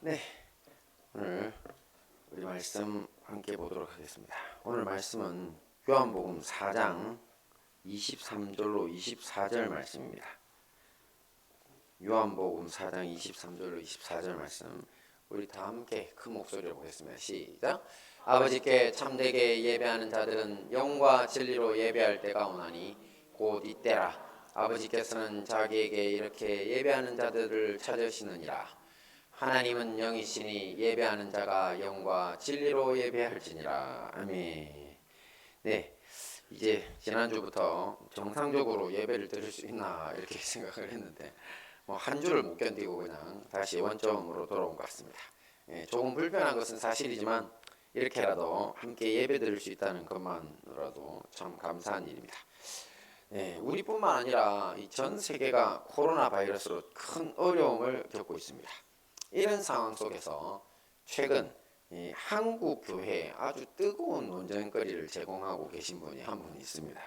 네, 오늘 우리 말씀 함께 보도록 하겠습니다. 오늘 말씀은 요한복음 4장 23절로 24절 말씀입니다. 요한복음 4장 23절로 24절 말씀 우리 다 함께 큰 목소리로 보겠습니다. 시작. 아버지께 참되게 예배하는 자들은 영과 진리로 예배할 때가 오나니 곧 이때라. 아버지께서는 자기에게 이렇게 예배하는 자들을 찾으시느니라. 하나님은 영이시니 예배하는 자가 영과 진리로 예배할지니라. 아멘. 네, 이제 지난주부터 정상적으로 예배를 드릴 수 있나 이렇게 생각을 했는데 한 주를 못 견디고 그냥 다시 원점으로 돌아온 것 같습니다. 조금 불편한 것은 사실이지만 이렇게라도 함께 예배 드릴 수 있다는 것만으로도 참 감사한 일입니다. 우리뿐만 아니라 전 세계가 코로나 바이러스로 큰 어려움을 겪고 있습니다. 이런 상황 속에서 최근 한국 교회에 아주 뜨거운 논쟁거리를 제공하고 계신 분이 한 분 있습니다.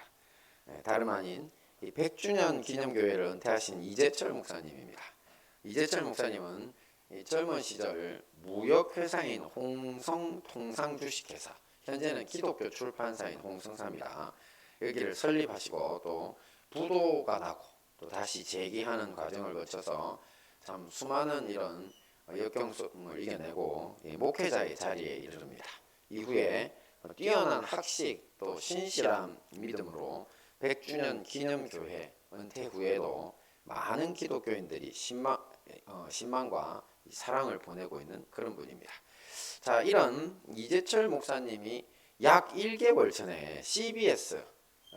다름 아닌 100주년 기념교회를 은퇴하신 이재철 목사님입니다. 이재철 목사님은 젊은 시절 무역회사인 홍성통상주식회사, 현재는 기독교 출판사인 홍성사입니다. 여기를 설립하시고 또 부도가 나고 또 다시 재기하는 과정을 거쳐서 참 수많은 이런 역경을 이겨내고 목회자의 자리에 이르릅니다. 이후에 뛰어난 학식 또 신실한 믿음으로 100주년 기념교회 은퇴 후에도 많은 기독교인들이 신망과 사랑을 보내고 있는 그런 분입니다. 자, 이런 이재철 목사님이 약 1개월 전에 CBS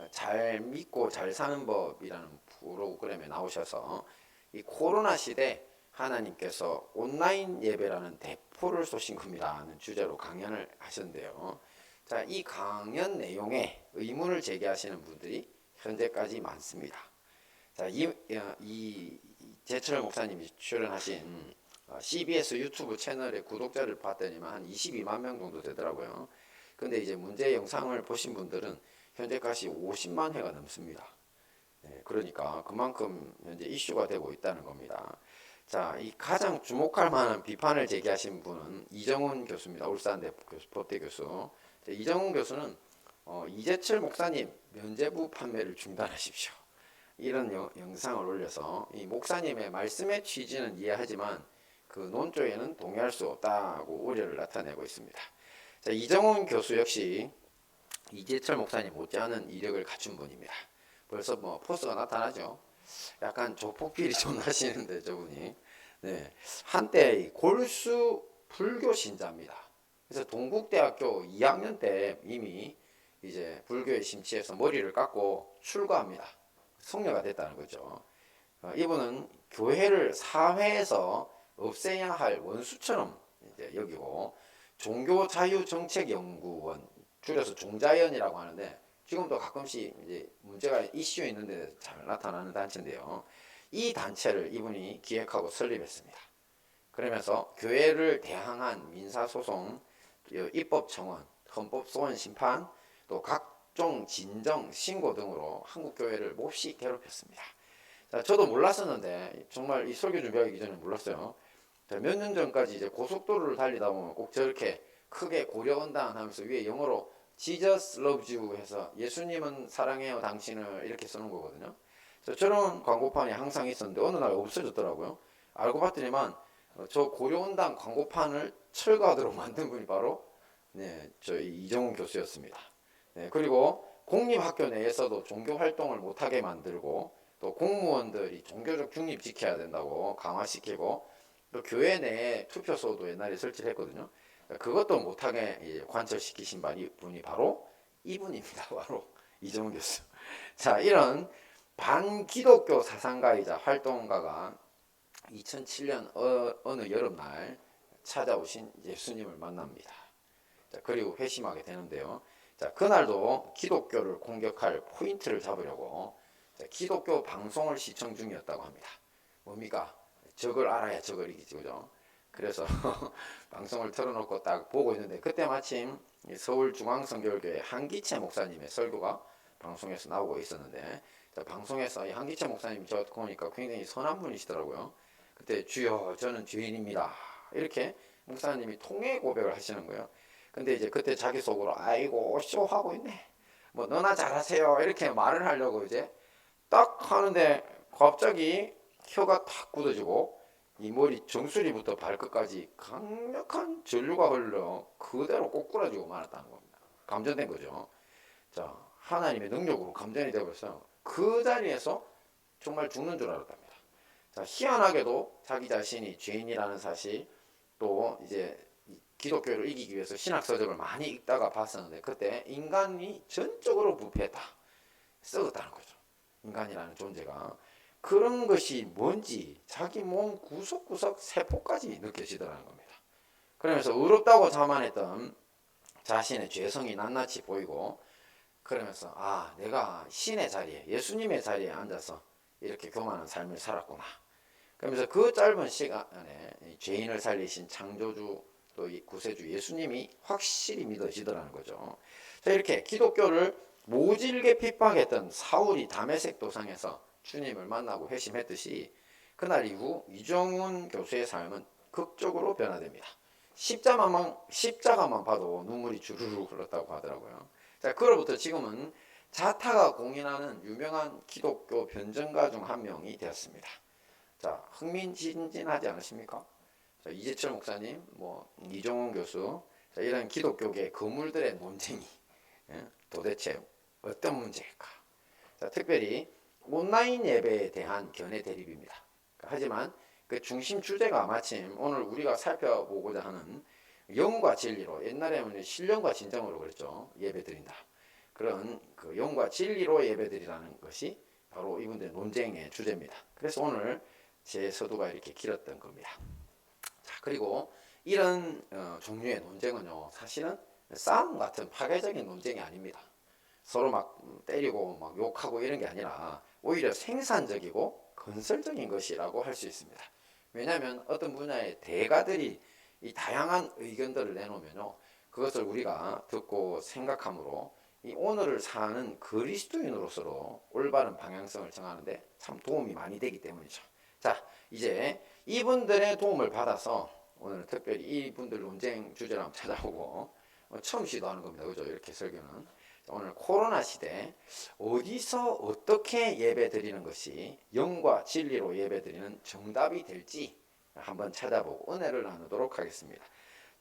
잘 믿고 잘 사는 법이라는 프로그램에 나오셔서 이 코로나 시대 하나님께서 온라인 예배라는 대포를 쏘신 겁니다라는 주제로 강연을 하셨는데요. 자, 이 강연 내용에 의문을 제기하시는 분들이 현재까지 많습니다. 자, 이 제철 목사님이 출연하신 CBS 유튜브 채널의 구독자를 봤더니만 한 22만 명 정도 되더라고요. 근데 이제 문제 영상을 보신 분들은 현재까지 50만 회가 넘습니다. 그러니까 그만큼 현재 이슈가 되고 있다는 겁니다. 자, 이 가장 주목할 만한 비판을 제기하신 분은 이정훈 교수입니다. 울산대 법대 교수. 이정훈 교수는 이재철 목사님 면죄부 판매를 중단하십시오. 이런 영상을 올려서 이 목사님의 말씀의 취지는 이해하지만 그 논조에는 동의할 수 없다고 우려를 나타내고 있습니다. 자, 이정훈 교수 역시 이재철 목사님 못지않은 이력을 갖춘 분입니다. 벌써 포스가 나타나죠. 약간 조폭필이 좀 나시는데 저분이 한때 골수 불교 신자입니다. 그래서 동국대학교 2학년 때 이미 이제 불교에 심취해서 머리를 깎고 출가합니다. 성녀가 됐다는 거죠. 이분은 교회를 사회에서 없애야 할 원수처럼 이제 여기고 종교자유정책연구원, 줄여서 종자연이라고 하는데 지금도 가끔씩 이제 문제가 이슈 있는데 잘 나타나는 단체인데요. 이 단체를 이분이 기획하고 설립했습니다. 그러면서 교회를 대항한 민사소송, 입법청원, 헌법소원 심판, 또 각종 진정, 신고 등으로 한국교회를 몹시 괴롭혔습니다. 자, 저도 몰랐었는데 정말 이 설교 준비하기 전에 몰랐어요. 몇 년 전까지 이제 고속도로를 달리다 보면 꼭 저렇게 크게 고려언단 하면서 위에 영어로 Jesus loves you 해서 예수님은 사랑해요 당신을 이렇게 쓰는 거거든요. 그래서 저런 광고판이 항상 있었는데 어느 날 없어졌더라고요. 알고 봤더니만 저 고려온당 광고판을 철거하도록 만든 분이 바로 저희 이정훈 교수였습니다. 그리고 공립학교 내에서도 종교 활동을 못하게 만들고 또 공무원들이 종교적 중립 지켜야 된다고 강화시키고 또 교회 내에 투표소도 옛날에 설치를 했거든요. 그것도 못하게 관철시키신 분이 바로 이분입니다. 바로 이정훈 교수. 자, 이런 반기독교 사상가이자 활동가가 2007년 어느 여름날 찾아오신 예수님을 만납니다. 자, 그리고 회심하게 되는데요. 자, 그날도 기독교를 공격할 포인트를 잡으려고 기독교 방송을 시청 중이었다고 합니다. 뭡니까? 적을 알아야 적을 이기지, 그죠? 그래서 방송을 틀어놓고 딱 보고 있는데 그때 마침 서울중앙선교회교회 한기채 목사님의 설교가 방송에서 나오고 있었는데 방송에서 이 한기채 목사님이 저 보니까 굉장히 선한 분이시더라고요. 그때 주여 저는 죄인입니다 이렇게 목사님이 통해 고백을 하시는 거예요. 근데 이제 그때 자기 속으로 아이고 쇼하고 있네. 뭐 너나 잘하세요. 이렇게 말을 하려고 이제 딱 하는데 갑자기 혀가 탁 굳어지고 이 머리 정수리부터 발끝까지 강력한 전류가 흘러 그대로 꼬꾸라지고 말았다는 겁니다. 감전된 거죠. 자, 하나님의 능력으로 감전이 되어버렸어요. 그 자리에서 정말 죽는 줄 알았답니다. 자, 희한하게도 자기 자신이 죄인이라는 사실, 또 이제 기독교를 이기기 위해서 신학서적을 많이 읽다가 봤었는데 그때 인간이 전적으로 부패했다, 썩었다는 거죠. 인간이라는 존재가 그런 것이 뭔지 자기 몸 구석구석 세포까지 느껴지더라는 겁니다. 그러면서 의롭다고 자만했던 자신의 죄성이 낱낱이 보이고, 그러면서 아, 내가 신의 자리에, 예수님의 자리에 앉아서 이렇게 교만한 삶을 살았구나. 그러면서 그 짧은 시간에 죄인을 살리신 창조주, 또 이 구세주 예수님이 확실히 믿어지더라는 거죠. 자, 이렇게 기독교를 모질게 핍박했던 사울이 다메섹 도상에서 주님을 만나고 회심했듯이 그날 이후 이정훈 교수의 삶은 극적으로 변화됩니다. 십자가만 봐도 눈물이 주르르 흘렀다고 하더라고요. 자, 그로부터 지금은 자타가 공인하는 유명한 기독교 변증가 중 한 명이 되었습니다. 자, 흥미진진하지 않으십니까? 자, 이재철 목사님, 이종훈 교수, 자, 이런 기독교계 거물들의 논쟁이 도대체 어떤 문제일까? 자, 특별히 온라인 예배에 대한 견해 대립입니다. 하지만 그 중심 주제가 마침 오늘 우리가 살펴보고자 하는 영과 진리로, 옛날에는 신령과 진정으로 그랬죠. 예배드린다. 그런 그 영과 진리로 예배드리라는 것이 바로 이분들의 논쟁의 주제입니다. 그래서 오늘 제 서두가 이렇게 길었던 겁니다. 자, 그리고 이런 종류의 논쟁은요, 사실은 싸움 같은 파괴적인 논쟁이 아닙니다. 서로 막 때리고 막 욕하고 이런 게 아니라 오히려 생산적이고 건설적인 것이라고 할 수 있습니다. 왜냐하면 어떤 분야의 대가들이 이 다양한 의견들을 내놓으면요, 그것을 우리가 듣고 생각함으로 이 오늘을 사는 그리스도인으로서 올바른 방향성을 정하는데 참 도움이 많이 되기 때문이죠. 자, 이제 이분들의 도움을 받아서 오늘 특별히 이분들 논쟁 주제를 한번 찾아보고 처음 시도하는 겁니다. 그죠? 이렇게 설교는. 오늘 코로나 시대 어디서 어떻게 예배 드리는 것이 영과 진리로 예배 드리는 정답이 될지 한번 찾아보고 은혜를 나누도록 하겠습니다.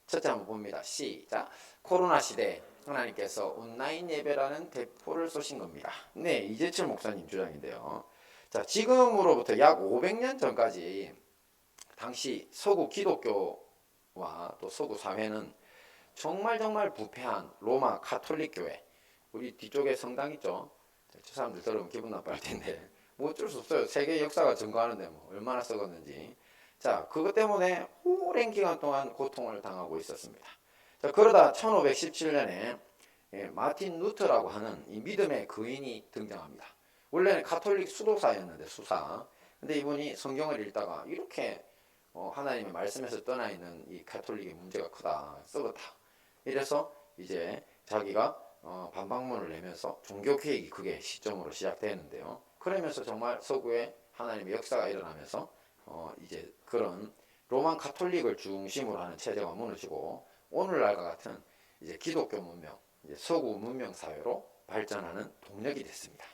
첫째 한번 봅니다. 시작. 코로나 시대 하나님께서 온라인 예배라는 대포를 쏘신 겁니다. 네, 이재철 목사님 주장인데요. 자, 지금으로부터 약 500년 전까지 당시 서구 기독교와 또 서구 사회는 정말 부패한 로마 가톨릭 교회, 우리 뒤쪽에 성당 있죠. 저 사람들 들으면 기분 나빠할 텐데 뭐 어쩔 수 없어요. 세계 역사가 증거하는데 뭐 얼마나 썩었는지. 자, 그것 때문에 오랜 기간 동안 고통을 당하고 있었습니다. 자, 그러다 1517년에 마틴 루터라고 하는 이 믿음의 거인이 등장합니다. 원래는 가톨릭 수도사였는데, 수사. 근데 이분이 성경을 읽다가 이렇게 하나님의 말씀에서 떠나 있는 이 가톨릭의 문제가 크다, 썩었다. 이래서 이제 자기가 반박문을 내면서 종교개혁이 그게 시점으로 시작되는데요. 그러면서 정말 서구에 하나님의 역사가 일어나면서 이제 그런 로만 가톨릭을 중심으로 하는 체제가 무너지고 오늘날과 같은 이제 기독교 문명, 이제 서구 문명 사회로 발전하는 동력이 됐습니다.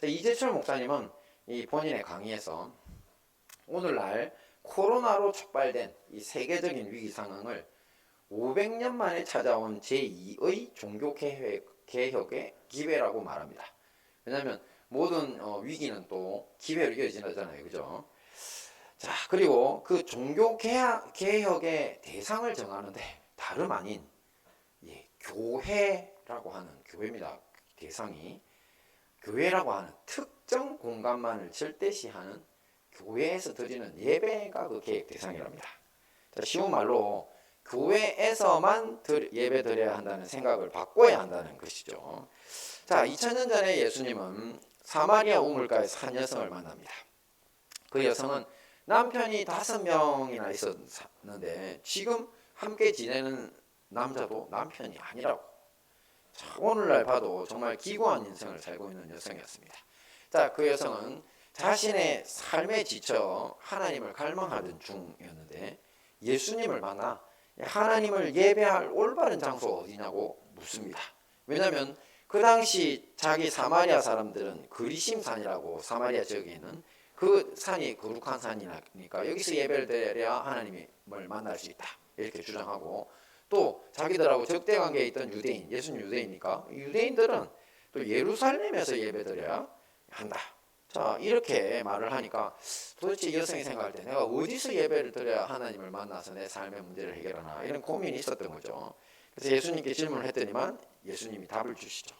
이재철 목사님은 이 본인의 강의에서 오늘날 코로나로 촉발된 이 세계적인 위기 상황을 500년 만에 찾아온 제2의 종교개혁의 기회라고 말합니다. 왜냐하면 모든 위기는 또 기회로 이어지잖아요. 그죠? 자, 그리고 그 종교개혁의 대상을 정하는데 다름 아닌 교회라고 하는, 교회입니다. 대상이 교회라고 하는 특정 공간만을 절대시하는 교회에서 드리는 예배가 그 계획 대상이랍니다. 자, 쉬운 말로 교회에서만 예배 드려야 한다는 생각을 바꿔야 한다는 것이죠. 자, 2000년 전에 예수님은 사마리아 우물가에서 한 여성을 만납니다. 그 여성은 남편이 5명이나 있었는데 지금 함께 지내는 남자도 남편이 아니라고. 자, 오늘날 봐도 정말 기구한 인생을 살고 있는 여성이었습니다. 자, 그 여성은 자신의 삶에 지쳐 하나님을 갈망하던 중이었는데 예수님을 만나 하나님을 예배할 올바른 장소 어디냐고 묻습니다. 왜냐하면 그 당시 자기 사마리아 사람들은 그리심산이라고 사마리아 지역에 있는 그 산이 거룩한 산이니까 여기서 예배를 드려야 하나님을 만날 수 있다 이렇게 주장하고, 또 자기들하고 적대 관계에 있던 유대인, 예수님 유대인이니까 유대인들은 또 예루살렘에서 예배 드려야 한다. 자, 이렇게 말을 하니까 도대체 이 여성이 생각할 때 내가 어디서 예배를 드려야 하나님을 만나서 내 삶의 문제를 해결하나 이런 고민이 있었던 거죠. 그래서 예수님께 질문을 했더니만 예수님이 답을 주시죠.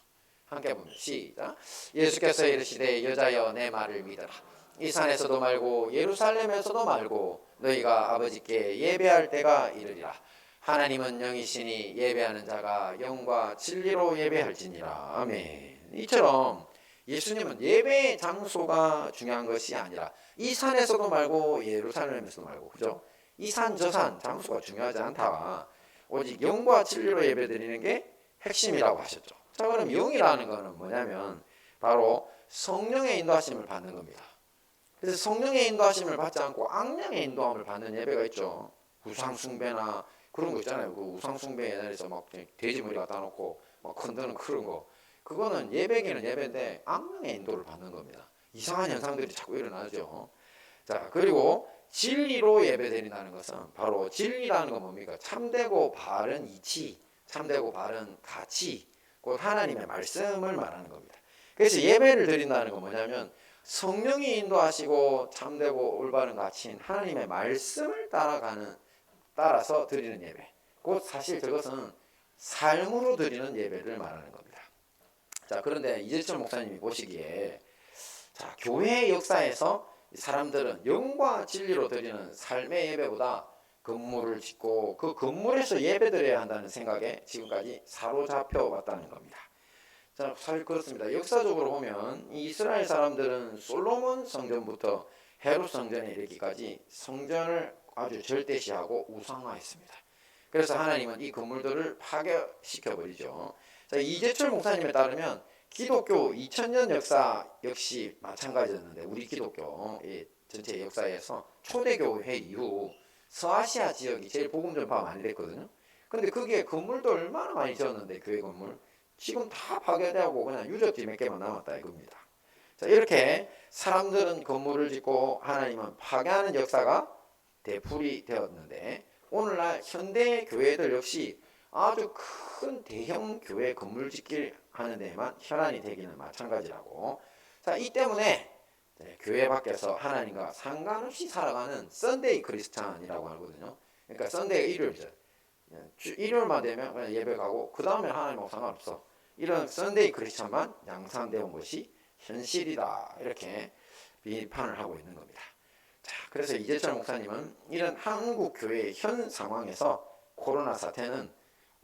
함께 보면 시작. 예수께서 이르시되 여자여 내 말을 믿어라. 이 산에서도 말고 예루살렘에서도 말고 너희가 아버지께 예배할 때가 이르리라. 하나님은 영이시니 예배하는 자가 영과 진리로 예배할지니라. 아멘. 이처럼 예수님은 예배의 장소가 중요한 것이 아니라 이 산에서도 말고 예루살렘에서도 말고, 그죠? 이 산 저 산 장소가 중요하지 않다. 오직 영과 진리로 예배드리는 게 핵심이라고 하셨죠. 자, 그럼 영이라는 거는 뭐냐면 바로 성령의 인도하심을 받는 겁니다. 그래서 성령의 인도하심을 받지 않고 악령의 인도함을 받는 예배가 있죠. 우상 숭배나 그런 거 있잖아요. 그 우상 숭배 옛날에서 막 돼지 머리 갖다 놓고 막 건드는 그런 거. 그거는 예배기는 예배인데 악령의 인도를 받는 겁니다. 이상한 현상들이 자꾸 일어나죠. 자, 그리고 진리로 예배드린다는 것은 바로 진리라는 건 뭡니까? 참되고 바른 이치, 참되고 바른 가치, 곧 하나님의 말씀을 말하는 겁니다. 그래서 예배를 드린다는 건 뭐냐면 성령이 인도하시고 참되고 올바른 가치인 하나님의 말씀을 따라서 드리는 예배. 곧 사실 저것은 삶으로 드리는 예배를 말하는 겁니다. 자, 그런데 이재철 목사님이 보시기에 자, 교회 역사에서 사람들은 영과 진리로 드리는 삶의 예배보다 건물을 짓고 그 건물에서 예배드려야 한다는 생각에 지금까지 사로잡혀 왔다는 겁니다. 자, 사실 그렇습니다. 역사적으로 보면 이 이스라엘 사람들은 솔로몬 성전부터 헤롯 성전에 이르기까지 성전을 아주 절대시하고 우상화했습니다. 그래서 하나님은 이 건물들을 파괴시켜버리죠. 자, 이재철 목사님에 따르면 기독교 2000년 역사 역시 마찬가지였는데 우리 기독교 전체 역사에서 초대교회 이후 서아시아 지역이 제일 복음 전파가 많이 됐거든요. 근데 거기에 건물도 얼마나 많이 지었는데 교회 건물 지금 다 파괴되고 그냥 유적지 몇 개만 남았다 이겁니다. 자, 이렇게 사람들은 건물을 짓고 하나님은 파괴하는 역사가 되풀이 되었는데 오늘날 현대 교회들 역시 아주 큰 대형 교회 건물 짓기를 하는 데에만 혈안이 되기는 마찬가지라고. 자, 이 때문에 교회 밖에서 하나님과 상관없이 살아가는 썬데이 크리스찬이라고 하거든요. 그러니까 썬데이 일요일이죠. 일요일만 되면 그냥 예배 가고 그 다음에 하나님하고 상관없어. 이런 썬데이 크리스찬만 양산되어 온 것이 현실이다. 이렇게 비판을 하고 있는 겁니다. 자, 그래서 이재철 목사님은 이런 한국 교회의 현 상황에서 코로나 사태는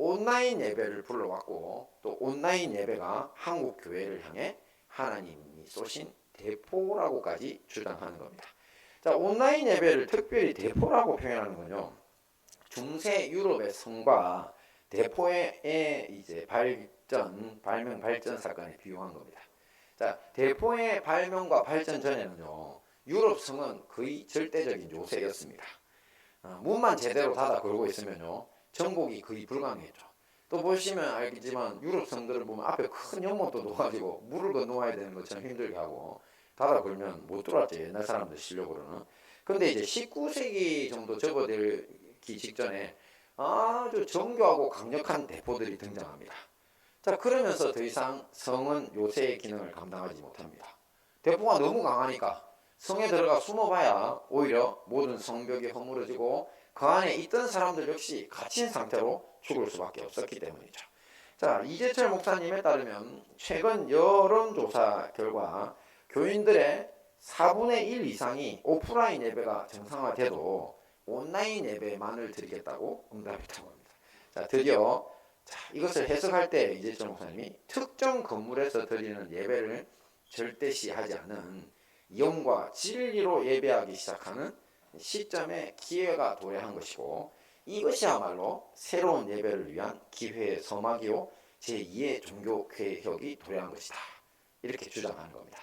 온라인 예배를 불러왔고 또 온라인 예배가 한국 교회를 향해 하나님이 쏘신 대포라고까지 주장하는 겁니다. 자, 온라인 예배를 특별히 대포라고 표현하는 건요. 중세 유럽의 성과 대포의 이제 발명 발전 사건에 비유한 겁니다. 자, 대포의 발명과 발전 전에는요. 유럽 성은 거의 절대적인 요새였습니다. 문만 제대로 닫아 걸고 있으면요. 정복이 거의 불가능했죠. 또 보시면 알겠지만 유럽 성들을 보면 앞에 큰 연못도 놓아가지고 물을 건너와야 되는 것처럼 힘들게 하고 닫아 걸면 못 들어왔죠. 옛날 사람들 실력으로는. 근데 이제 19세기 정도 접어들기 직전에 아주 정교하고 강력한 대포들이 등장합니다. 자, 그러면서 더 이상 성은 요새의 기능을 감당하지 못합니다. 대포가 너무 강하니까 성에 들어가 숨어봐야 오히려 모든 성벽이 허물어지고 그 안에 있던 사람들 역시 갇힌 상태로 죽을 수밖에 없었기 때문이죠. 자, 이재철 목사님에 따르면 최근 여론조사 결과 교인들의 4분의 1 이상이 오프라인 예배가 정상화돼도 온라인 예배만을 드리겠다고 응답했다고 합니다. 자, 드디어 이것을 해석할 때 이재철 목사님이 특정 건물에서 드리는 예배를 절대시하지 않은 영과 진리로 예배하기 시작하는 시점에 기회가 도래한 것이고 이것이야말로 새로운 예배를 위한 기회의 서막이요 제2의 종교개혁이 도래한 것이다. 이렇게 주장하는 겁니다.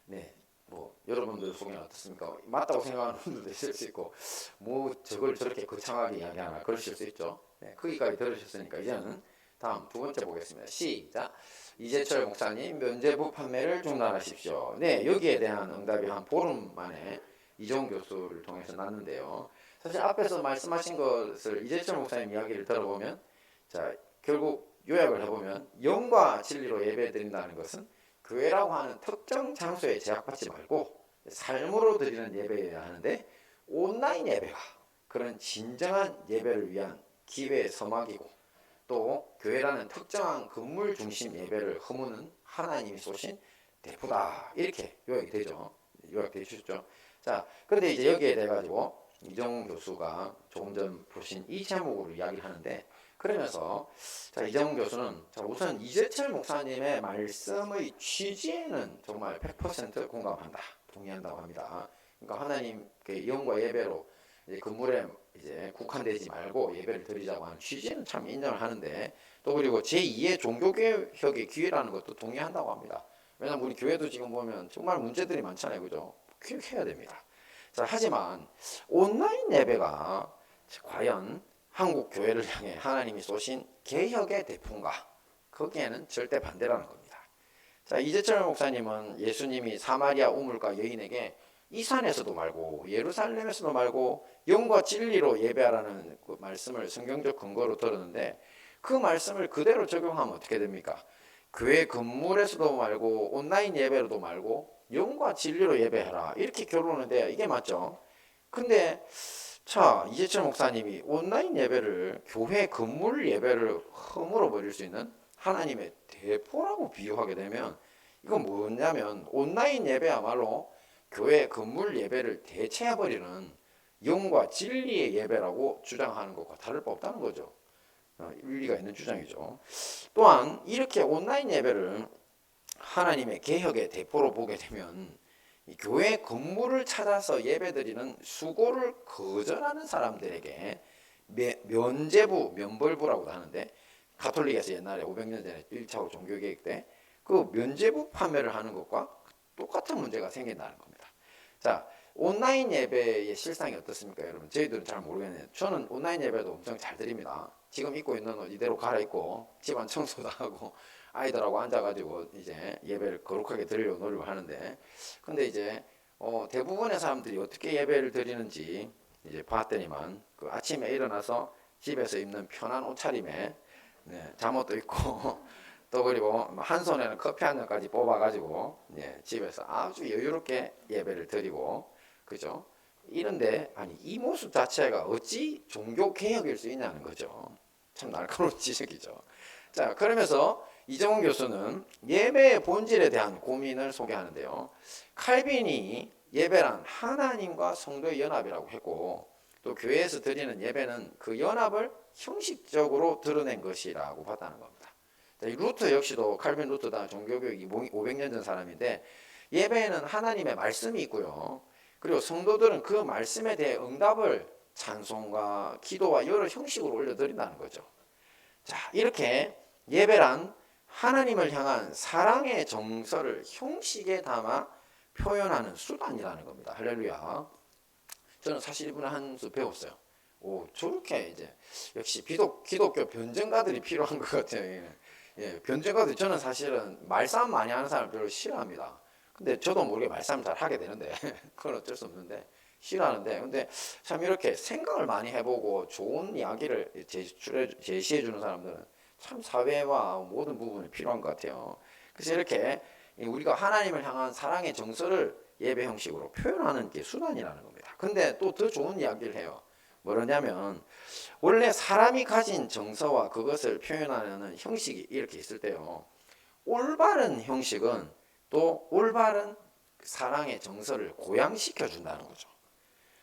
네, 뭐 여러분들 속에는 어떻습니까? 맞다고 생각하는 분들도 있을 수 있고 뭐 저걸 저렇게 거창하게 이야기하나 그러실 수 있죠. 네, 거기까지 들으셨으니까 이제는 다음 두 번째 보겠습니다. 시작. 이재철 목사님 면제부 판매를 중단하십시오. 네, 여기에 대한 응답이 한 보름 만에 이종 교수를 통해서 났는데요. 사실 앞에서 말씀하신 것을 이재철 목사님 이야기를 들어보면 자 결국 요약을 해보면 영과 진리로 예배드린다는 것은 교회라고 하는 특정 장소에 제약받지 말고 삶으로 드리는 예배여야 하는데 온라인 예배가 그런 진정한 예배를 위한 기회의 서막이고 또 교회라는 특정한 건물 중심 예배를 허무는 하나님이 쏘신 대포다 이렇게 요약이 되죠. 요약되셨죠. 자, 근데 이제 여기에 대해 가지고 이정훈 교수가 조금 전 보신 이 제목으로 이야기를 하는데 그러면서 자 이정훈 교수는 자 우선 이재철 목사님의 말씀의 취지에는 정말 100% 공감한다, 동의한다고 합니다. 그러니까 하나님께 영과 예배로 이제 건물에 이제 국한되지 말고 예배를 드리자고 하는 취지는 참 인정을 하는데 또 그리고 제2의 종교개혁의 기회라는 것도 동의한다고 합니다. 왜냐하면 우리 교회도 지금 보면 정말 문제들이 많잖아요, 그죠? 개혁해야 됩니다. 자, 하지만 온라인 예배가 과연 한국 교회를 향해 하나님이 쏘신 개혁의 대풍가 거기에는 절대 반대라는 겁니다. 자, 이재철 목사님은 예수님이 사마리아 우물가 여인에게 이 산에서도 말고 예루살렘에서도 말고 영과 진리로 예배하라는 그 말씀을 성경적 근거로 들었는데 그 말씀을 그대로 적용하면 어떻게 됩니까? 교회 건물에서도 말고 온라인 예배로도 말고 영과 진리로 예배해라 이렇게 결론을 내야 이게 맞죠. 근데 자 이재철 목사님이 온라인 예배를 교회 건물 예배를 허물어 버릴 수 있는 하나님의 대포라고 비유하게 되면 이건 뭐냐면 온라인 예배야말로 교회 건물 예배를 대체해버리는 영과 진리의 예배라고 주장하는 것과 다를 바 없다는 거죠. 일리가 있는 주장이죠. 또한 이렇게 온라인 예배를 하나님의 개혁의 대포로 보게 되면 교회 건물을 찾아서 예배드리는 수고를 거절하는 사람들에게 면제부, 면벌부라고도 하는데 가톨릭에서 옛날에 500년 전에 1차 종교개혁 때 그 면제부 판매를 하는 것과 똑같은 문제가 생긴다는 겁니다. 자, 온라인 예배의 실상이 어떻습니까, 여러분? 저희들은 잘 모르겠네요. 저는 온라인 예배도 엄청 잘 드립니다. 지금 입고 있는 옷 이대로 갈아입고 집안 청소도 하고 아이들하고 앉아가지고 이제 예배를 거룩하게 드리려고 노력을 하는데, 근데 이제 대부분의 사람들이 어떻게 예배를 드리는지 이제 봤더니만 그 아침에 일어나서 집에서 입는 편한 옷차림에 잠옷도 입고 또 그리고 한 손에는 커피 한 잔까지 뽑아가지고 집에서 아주 여유롭게 예배를 드리고 그죠? 이런데 아니 이 모습 자체가 어찌 종교 개혁일 수 있냐는 거죠. 참 날카로운 지적이죠. 자, 그러면서 이정훈 교수는 예배의 본질에 대한 고민을 소개하는데요. 칼빈이 예배란 하나님과 성도의 연합이라고 했고 또 교회에서 드리는 예배는 그 연합을 형식적으로 드러낸 것이라고 봤다는 겁니다. 루터 역시도 칼빈 루터다 종교교육이 500년 전 사람인데 예배에는 하나님의 말씀이 있고요. 그리고 성도들은 그 말씀에 대해 응답을 찬송과 기도와 여러 형식으로 올려드린다는 거죠. 자, 이렇게 예배란 하나님을 향한 사랑의 정서를 형식에 담아 표현하는 수단이라는 겁니다. 할렐루야. 저는 사실 이번에 한 수 배웠어요. 오, 저렇게 이제 역시 기독교 변증가들이 필요한 것 같아요. 변증가들 저는 사실은 말싸움 많이 하는 사람 별로 싫어합니다. 근데 저도 모르게 말싸움 잘 하게 되는데 그건 어쩔 수 없는데 싫어하는데 근데 참 이렇게 생각을 많이 해보고 좋은 이야기를 제시해 주는 사람들은 참 사회와 모든 부분이 필요한 것 같아요. 그래서 이렇게 우리가 하나님을 향한 사랑의 정서를 예배 형식으로 표현하는 게 수단이라는 겁니다. 근데 또 더 좋은 이야기를 해요. 뭐냐면 원래 사람이 가진 정서와 그것을 표현하는 형식이 이렇게 있을 때요. 올바른 형식은 또 올바른 사랑의 정서를 고양시켜 준다는 거죠.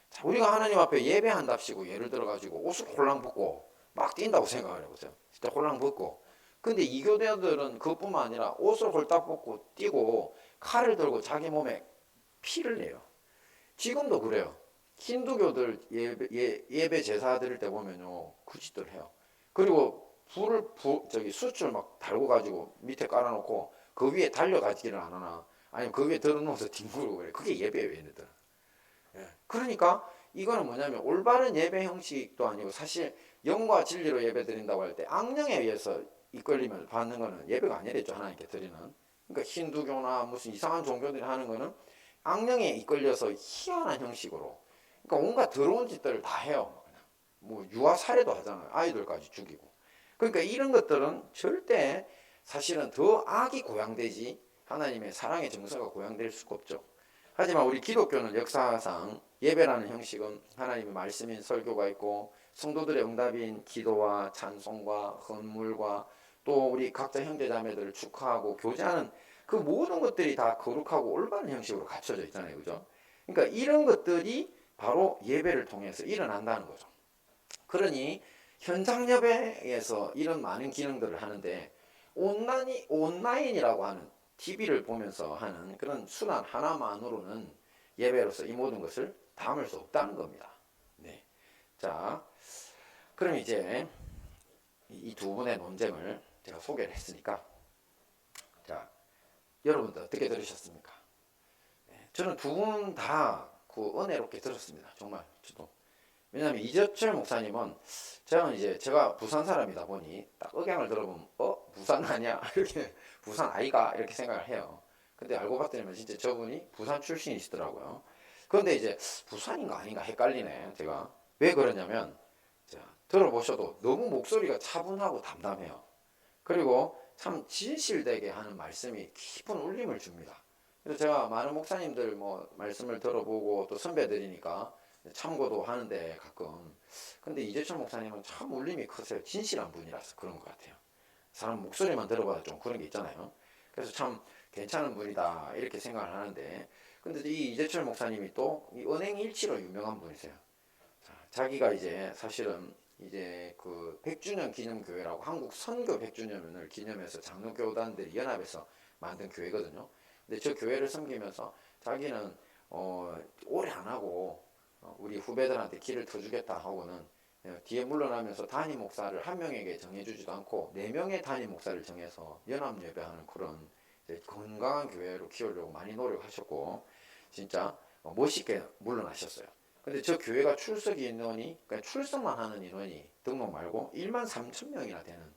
자, 우리가 하나님 앞에 예배한답시고 예를 들어가지고 옷을 홀랑 벗고 막 뛴다고 생각을 해보세요. 진짜 홀랑 벗고. 근데 이교대들은 그것뿐만 아니라 옷을 홀딱 벗고 뛰고 칼을 들고 자기 몸에 피를 내요. 지금도 그래요. 힌두교들 예배 제사 드릴 때 보면요 그 짓들 해요. 그리고 숯을 막 달고 가지고 밑에 깔아놓고 그 위에 달려가지기를 안 하나 아니면 그 위에 들어누워서 뒹구르고 그래. 그게 예배예요, 얘네들은. 예. 그러니까 이거는 뭐냐면 올바른 예배 형식도 아니고 사실 영과 진리로 예배 드린다고 할 때 악령에 의해서 이끌림을 받는 거는 예배가 아니랬죠, 하나님께 드리는. 그러니까 힌두교나 무슨 이상한 종교들이 하는 거는 악령에 이끌려서 희한한 형식으로, 그러니까 온갖 더러운 짓들을 다 해요. 뭐 유아 살해도 하잖아요. 아이들까지 죽이고. 그러니까 이런 것들은 절대 사실은 더 악이 고양되지 하나님의 사랑의 정서가 고양될 수가 없죠. 하지만 우리 기독교는 역사상 예배라는 형식은 하나님의 말씀인 설교가 있고 성도들의 응답인 기도와 찬송과 헌물과 또 우리 각자 형제자매들을 축하하고 교제하는 그 모든 것들이 다 거룩하고 올바른 형식으로 갖춰져 있잖아요. 그죠? 그러니까 이런 것들이 바로 예배를 통해서 일어난다는 거죠. 그러니 현장 예배에서 이런 많은 기능들을 하는데 온라인이라고 하는 TV를 보면서 하는 그런 수단 하나만으로는 예배로서 이 모든 것을 담을 수 없다는 겁니다. 네. 자, 그럼 이제 이 두 분의 논쟁을 제가 소개를 했으니까, 자, 여러분들 어떻게 들으셨습니까? 네, 저는 두 분 다 그 은혜롭게 들었습니다. 정말 저도. 왜냐하면 이재철 목사님은 제가 부산 사람이다 보니 딱 억양을 들어보면 부산 아니야? 이렇게 부산 아이가 이렇게 생각을 해요. 근데 알고 봤더니 진짜 저분이 부산 출신이시더라고요. 그런데 이제 부산인가 아닌가 헷갈리네. 제가 왜 그러냐면 자, 들어보셔도 너무 목소리가 차분하고 담담해요. 그리고 참 진실되게 하는 말씀이 깊은 울림을 줍니다. 그래서 제가 많은 목사님들 뭐 말씀을 들어보고 또 선배들이니까 참고도 하는데 가끔. 근데 이재철 목사님은 참 울림이 크세요. 진실한 분이라서 그런 것 같아요. 사람 목소리만 들어봐도 좀 그런 게 있잖아요. 그래서 참 괜찮은 분이다 이렇게 생각을 하는데, 근데 이 이재철 목사님이 또 이 은행일치로 유명한 분이세요. 자기가 이제 사실은 이제 그 100주년 기념교회라고 한국 선교 100주년을 기념해서 장로교단들이 연합해서 만든 교회거든요. 근데 저 교회를 섬기면서 자기는 오래 안 하고 우리 후배들한테 길을 터주겠다 하고는 뒤에 물러나면서 담임 목사를 한 명에게 정해주지도 않고 4명의 담임 목사를 정해서 연합 예배하는 그런 건강한 교회로 키우려고 많이 노력하셨고 진짜 멋있게 물러나셨어요. 근데 저 교회가 출석 인원이, 그러니까 출석만 하는 인원이 등록 말고 1만 3천 명이나 되는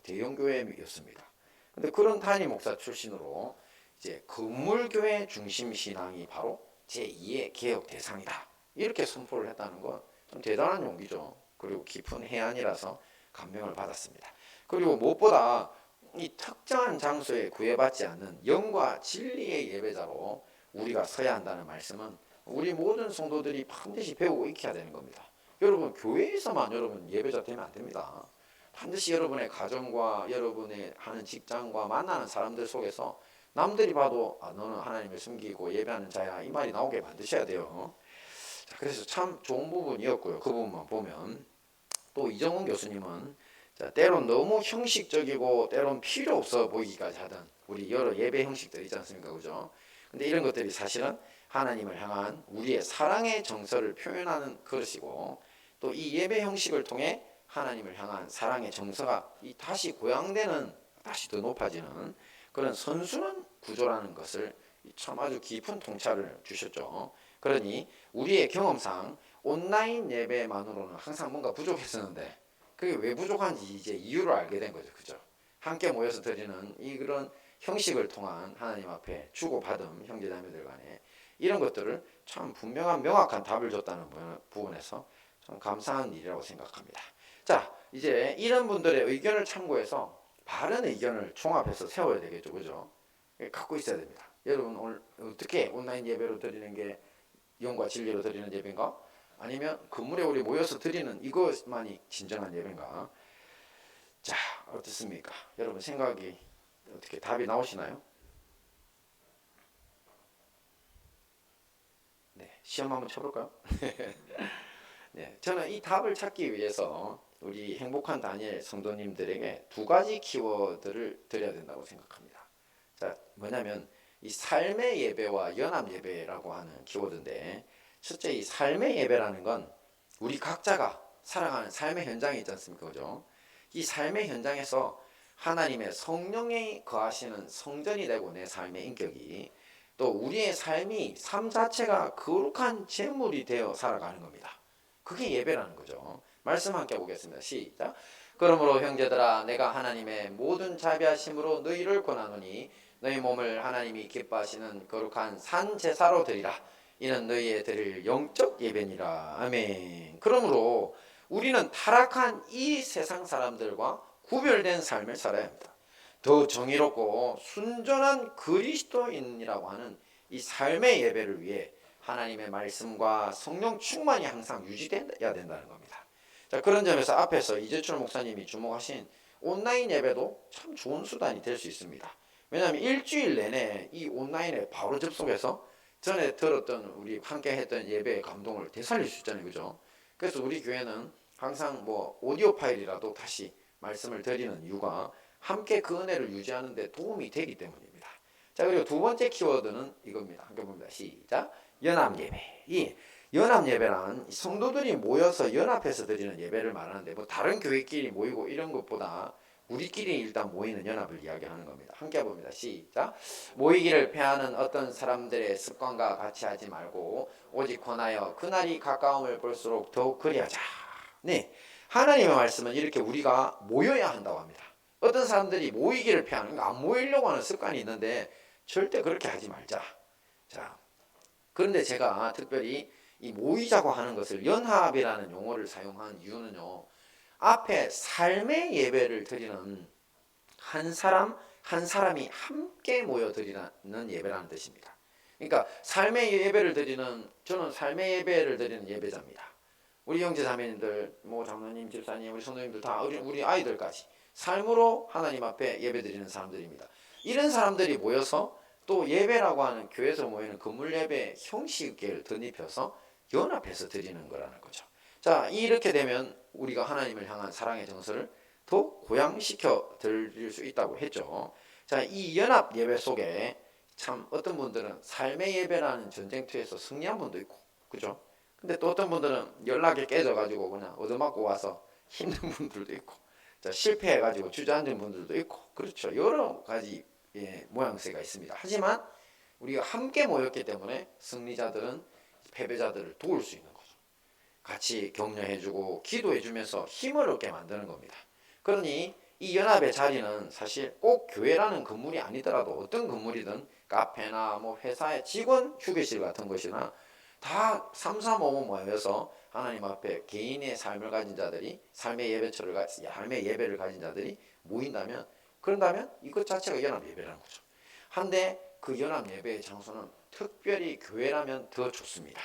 대형 교회였습니다. 근데 그런 담임 목사 출신으로 이제 건물교회 중심 신앙이 바로 제2의 개혁 대상이다. 이렇게 선포를 했다는 건 좀 대단한 용기죠. 그리고 깊은 해안이라서 감명을 받았습니다. 그리고 무엇보다 이 특정한 장소에 구애받지 않는 영과 진리의 예배자로 우리가 서야 한다는 말씀은 우리 모든 성도들이 반드시 배우고 익혀야 되는 겁니다. 여러분 교회에서만 여러분 예배자 되면 안 됩니다. 반드시 여러분의 가정과 여러분의 하는 직장과 만나는 사람들 속에서 남들이 봐도 너는 하나님을 숨기고 예배하는 자야 이 말이 나오게 만드셔야 돼요. 자, 그래서 참 좋은 부분이었고요. 그 부분만 보면 또 이정훈 교수님은 자, 때론 너무 형식적이고 때론 필요 없어 보이기까지 하던 우리 여러 예배 형식들 있지 않습니까? 그죠? 근데 이런 것들이 사실은 하나님을 향한 우리의 사랑의 정서를 표현하는 것이고 또 이 예배 형식을 통해 하나님을 향한 사랑의 정서가 다시 고양되는, 다시 더 높아지는 그런 선순환 구조라는 것을 참 아주 깊은 통찰을 주셨죠. 그러니 우리의 경험상 온라인 예배만으로는 항상 뭔가 부족했었는데 그게 왜 부족한지 이제 이유를 알게 된 거죠. 그죠? 함께 모여서 드리는 그런 형식을 통한 하나님 앞에 주고받음 형제자매들 간에 이런 것들을 참 분명한 명확한 답을 줬다는 부분에서 참 감사한 일이라고 생각합니다. 자, 이제 이런 분들의 의견을 참고해서 바른 의견을 종합해서 세워야 되겠죠. 그죠? 갖고 있어야 됩니다. 여러분 오늘 어떻게 온라인 예배로 드리는 게 영과 진리로 드리는 예배인가? 아니면 건물에 우리 모여서 드리는 이것만이 진정한 예배인가? 자, 어떻습니까? 여러분 생각이 어떻게 답이 나오시나요? 네, 시험 한번 쳐볼까요? 네, 저는 이 답을 찾기 위해서 우리 행복한 다니엘 성도님들에게 2가지 키워드를 드려야 된다고 생각합니다. 자, 뭐냐면 이 삶의 예배와 연합 예배라고 하는 키워드인데, 첫째 이 삶의 예배라는 건 우리 각자가 살아가는 삶의 현장이 있지 않습니까? 그죠? 이 삶의 현장에서 하나님의 성령이 거하시는 성전이 되고 내 삶의 인격이 또 우리의 삶 자체가 거룩한 제물이 되어 살아가는 겁니다. 그게 예배라는 거죠. 말씀 함께 보겠습니다. 시작. 그러므로 형제들아 내가 하나님의 모든 자비하심으로 너희를 권하노니 너희 몸을 하나님이 기뻐하시는 거룩한 산 제사로 드리라. 이는 너희의 드릴 영적 예배니라. 아멘. 그러므로 우리는 타락한 이 세상 사람들과 구별된 삶을 살아야 합니다. 더 정의롭고 순전한 그리스도인이라고 하는 이 삶의 예배를 위해 하나님의 말씀과 성령 충만이 항상 유지돼야 된다는 겁니다. 자, 그런 점에서 앞에서 이재철 목사님이 주목하신 온라인 예배도 참 좋은 수단이 될 수 있습니다. 왜냐하면 일주일 내내 이 온라인에 바로 접속해서 전에 들었던 우리 함께 했던 예배의 감동을 되살릴 수 있잖아요. 그죠? 그래서 우리 교회는 항상 뭐 오디오 파일이라도 다시 말씀을 드리는 이유가 함께 그 은혜를 유지하는 데 도움이 되기 때문입니다. 자, 그리고 두 번째 키워드는 이겁니다. 함께 봅니다. 시작. 연합 예배. 이 연합 예배란 성도들이 모여서 연합해서 드리는 예배를 말하는데 뭐 다른 교회끼리 모이고 이런 것보다 우리끼리 일단 모이는 연합을 이야기하는 겁니다. 함께 봅니다. 시작. 모이기를 패하는 어떤 사람들의 습관과 같이 하지 말고 오직 권하여 그날이 가까움을 볼수록 더욱 그리하자. 네, 하나님의 말씀은 이렇게 우리가 모여야 한다고 합니다. 어떤 사람들이 모이기를 피하는, 안 모이려고 하는 습관이 있는데 절대 그렇게 하지 말자. 자, 그런데 제가 특별히 이 모이자고 하는 것을 연합이라는 용어를 사용한 이유는요. 앞에 삶의 예배를 드리는 한 사람이 함께 모여 드리는 예배라는 뜻입니다. 그러니까 삶의 예배를 드리는, 저는 삶의 예배를 드리는 예배자입니다. 우리 형제 자매님들, 뭐 장로님, 집사님, 우리 성도님들 다 우리 아이들까지 삶으로 하나님 앞에 예배 드리는 사람들입니다. 이런 사람들이 모여서 또 예배라고 하는 교회에서 모이는 건물 예배 형식을 덧입혀서 연합해서 드리는 거라는 거죠. 자, 이렇게 되면 우리가 하나님을 향한 사랑의 정서를 더 고양시켜 드릴 수 있다고 했죠. 자, 이 연합 예배 속에 참 어떤 분들은 삶의 예배라는 전쟁터에서 승리한 분도 있고, 그죠? 근데 또 어떤 분들은 연락이 깨져가지고 그냥 얻어맞고 와서 힘든 분들도 있고, 자, 실패해가지고 주저앉은 분들도 있고, 그렇죠. 여러 가지 모양새가 있습니다. 하지만 우리가 함께 모였기 때문에 승리자들은 패배자들을 도울 수 있는 거죠. 같이 격려해주고 기도해주면서 힘을 얻게 만드는 겁니다. 그러니 이 연합의 자리는 사실 꼭 교회라는 건물이 아니더라도 어떤 건물이든 카페나 뭐 회사의 직원 휴게실 같은 것이나 다 3, 4, 5 모여서 하나님 앞에 개인의 삶을 가진 자들이 삶의 예배를 가진 자들이 모인다면, 그런다면 이것 자체가 연합 예배라는 거죠. 한데 그 연합 예배의 장소는 특별히 교회라면 더 좋습니다.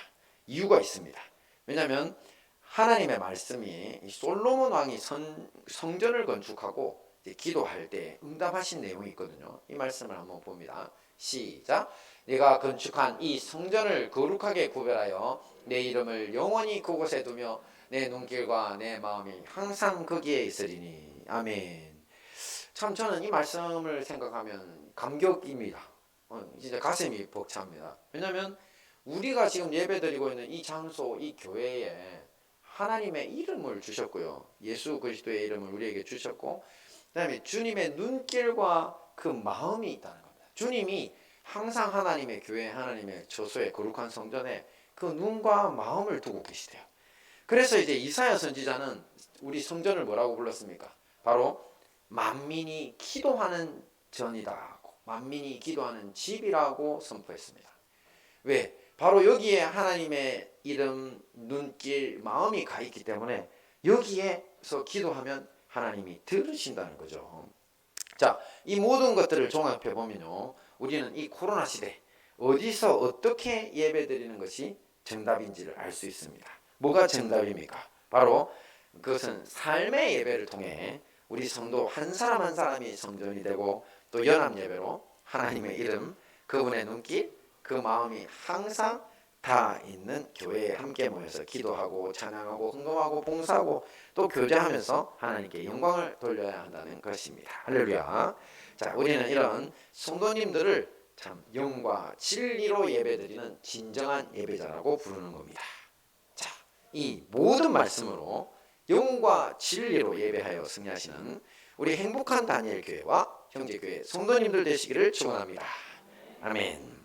이유가 있습니다. 왜냐하면 하나님의 말씀이 솔로몬 왕이 성전을 건축하고 기도할 때 응답하신 내용이 있거든요. 이 말씀을 한번 봅니다. 시작. 내가 건축한 이 성전을 거룩하게 구별하여 내 이름을 영원히 그곳에 두며 내 눈길과 내 마음이 항상 거기에 있으리니. 아멘. 참 저는 이 말씀을 생각하면 감격입니다. 진짜 가슴이 벅찹니다. 왜냐하면 우리가 지금 예배드리고 있는 이 장소, 이 교회에 하나님의 이름을 주셨고요. 예수 그리스도의 이름을 우리에게 주셨고, 그 다음에 주님의 눈길과 그 마음이 있다는 겁니다. 주님이 항상 하나님의 교회, 하나님의 저소의 거룩한 성전에 그 눈과 마음을 두고 계시대요. 그래서 이제 이사야 선지자는 우리 성전을 뭐라고 불렀습니까? 바로 만민이 기도하는 전이다. 만민이 기도하는 집이라고 선포했습니다. 왜? 바로 여기에 하나님의 이름, 눈길, 마음이 가 있기 때문에 여기에서 기도하면 하나님이 들으신다는 거죠. 자, 이 모든 것들을 종합해 보면요, 우리는 이 코로나 시대 어디서 어떻게 예배 드리는 것이 정답인지를 알 수 있습니다. 뭐가 정답입니까? 바로 그것은 삶의 예배를 통해 우리 성도 한 사람 한 사람이 성전이 되고, 또 연합 예배로 하나님의 이름, 그분의 눈길, 그 마음이 항상 다 있는 교회에 함께 모여서 기도하고 찬양하고 헌금하고 봉사하고 또 교제하면서 하나님께 영광을 돌려야 한다는 것입니다. 할렐루야. 자, 우리는 이런 성도님들을 참 영과 진리로 예배드리는 진정한 예배자라고 부르는 겁니다. 자, 이 모든 말씀으로 영과 진리로 예배하여 승리하시는 우리 행복한 다니엘 교회와 형제교회 성도님들 되시기를 축원합니다. 아멘.